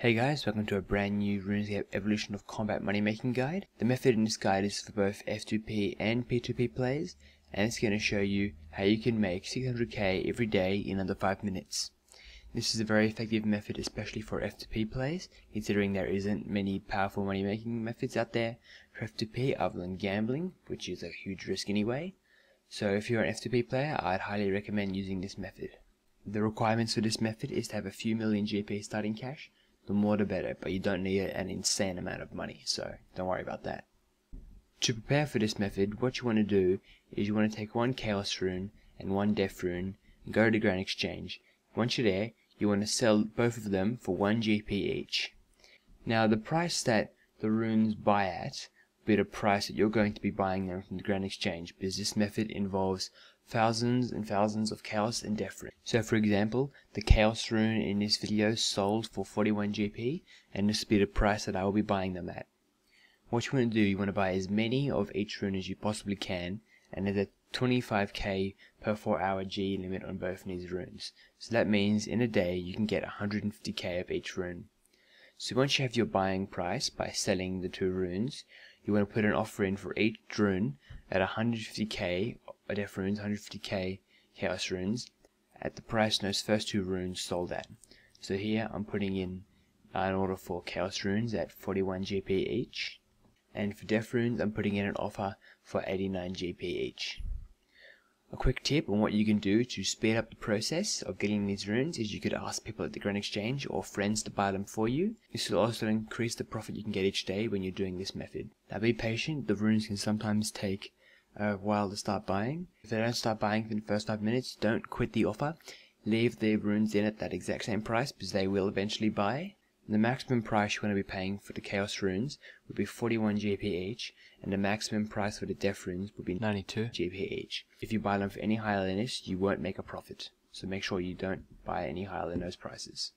Hey guys, welcome to a brand new Runescape Evolution of Combat Money Making guide. The method in this guide is for both F2P and P2P players, and it's going to show you how you can make 600k every day in under 5 minutes. This is a very effective method, especially for F2P players, considering there isn't many powerful money making methods out there for F2P other than gambling, which is a huge risk anyway. So if you're an F2P player, I'd highly recommend using this method. The requirements for this method is to have a few million GP starting cash. The more the better, but you don't need an insane amount of money, so don't worry about that. To prepare for this method, what you want to do is you want to take one Chaos Rune and one Death Rune and go to the Grand Exchange. Once you're there, you want to sell both of them for 1 GP each. Now the price that the runes buy at will be the price that you're going to be buying them from the Grand Exchange, because this method involves thousands and thousands of Chaos and Death Runes. So for example, the Chaos Rune in this video sold for 41 GP, and this will be the price that I will be buying them at. What you want to do, you want to buy as many of each rune as you possibly can, and there's a 25k per 4 hour G limit on both of these runes. So that means in a day you can get 150k of each rune. So once you have your buying price by selling the two runes, you want to put an offer in for each rune at 150k Death Runes, 150k Chaos Runes, at the price those first two runes sold at. So here I'm putting in an order for Chaos Runes at 41 GP each, and for Death Runes I'm putting in an offer for 89 GP each. A quick tip on what you can do to speed up the process of getting these runes is you could ask people at the Grand Exchange or friends to buy them for you. This will also increase the profit you can get each day when you're doing this method. Now be patient, the runes can sometimes take a while to start buying. If they don't start buying within the first 5 minutes, don't quit the offer. Leave the runes in at that exact same price, because they will eventually buy. The maximum price you want to be paying for the Chaos Runes would be 41 GP each, and the maximum price for the Death Runes would be 92 GP each. If you buy them for any higher than this, you won't make a profit, so make sure you don't buy any higher than those prices.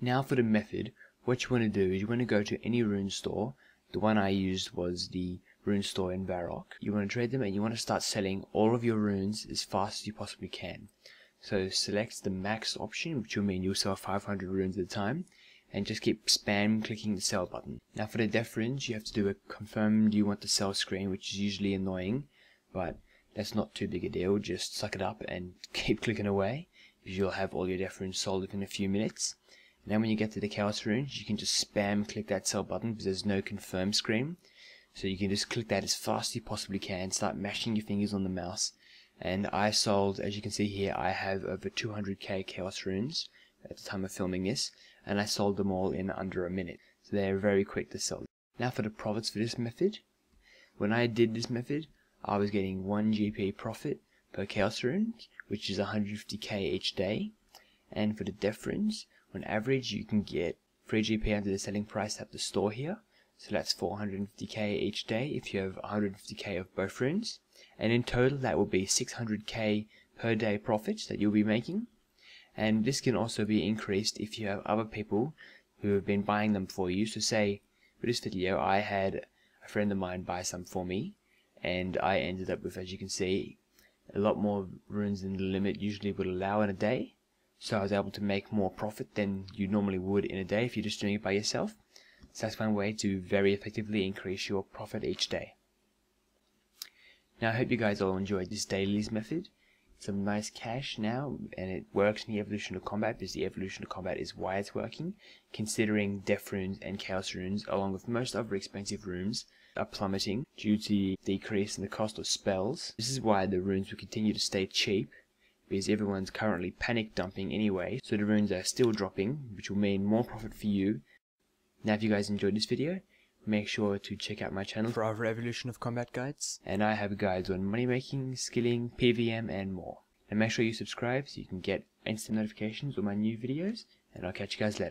Now for the method, what you want to do is you want to go to any rune store. The one I used was the rune store in Varrock. You want to trade them and you want to start selling all of your runes as fast as you possibly can. So select the max option, which will mean you'll sell 500 runes at a time, and just keep spam clicking the sell button. Now for the Death Runes, you have to do a confirm do you want to sell screen, which is usually annoying, but that's not too big a deal. Just suck it up and keep clicking away, because you'll have all your Death Runes sold within a few minutes. And then when you get to the Chaos Runes, you can just spam click that sell button, because there's no confirm screen. So you can just click that as fast as you possibly can, start mashing your fingers on the mouse. And I sold, as you can see here, I have over 200k Chaos Runes at the time of filming this, and I sold them all in under a minute. So they're very quick to sell. Now for the profits for this method. When I did this method, I was getting 1 GP profit per Chaos Rune, which is 150k each day. And for the Death Runes, on average you can get 3 GP under the selling price at the store here. So that's 450k each day if you have 150k of both runes. And in total that will be 600k per day profits that you'll be making. And this can also be increased if you have other people who have been buying them for you. So say, for this video I had a friend of mine buy some for me, and I ended up with, as you can see, a lot more runes than the limit usually would allow in a day. So I was able to make more profit than you normally would in a day if you're just doing it by yourself. So that's one way to very effectively increase your profit each day. Now I hope you guys all enjoyed this dailies method. Some nice cash now, and it works in the Evolution of Combat, because the Evolution of Combat is why it's working, considering Death Runes and Chaos Runes, along with most other expensive runes, are plummeting due to the decrease in the cost of spells. This is why the runes will continue to stay cheap, because everyone's currently panic dumping anyway, so the runes are still dropping, which will mean more profit for you. Now if you guys enjoyed this video, make sure to check out my channel for other Evolution of Combat guides, and I have guides on money making, skilling, PVM and more. And make sure you subscribe so you can get instant notifications on my new videos, and I'll catch you guys later.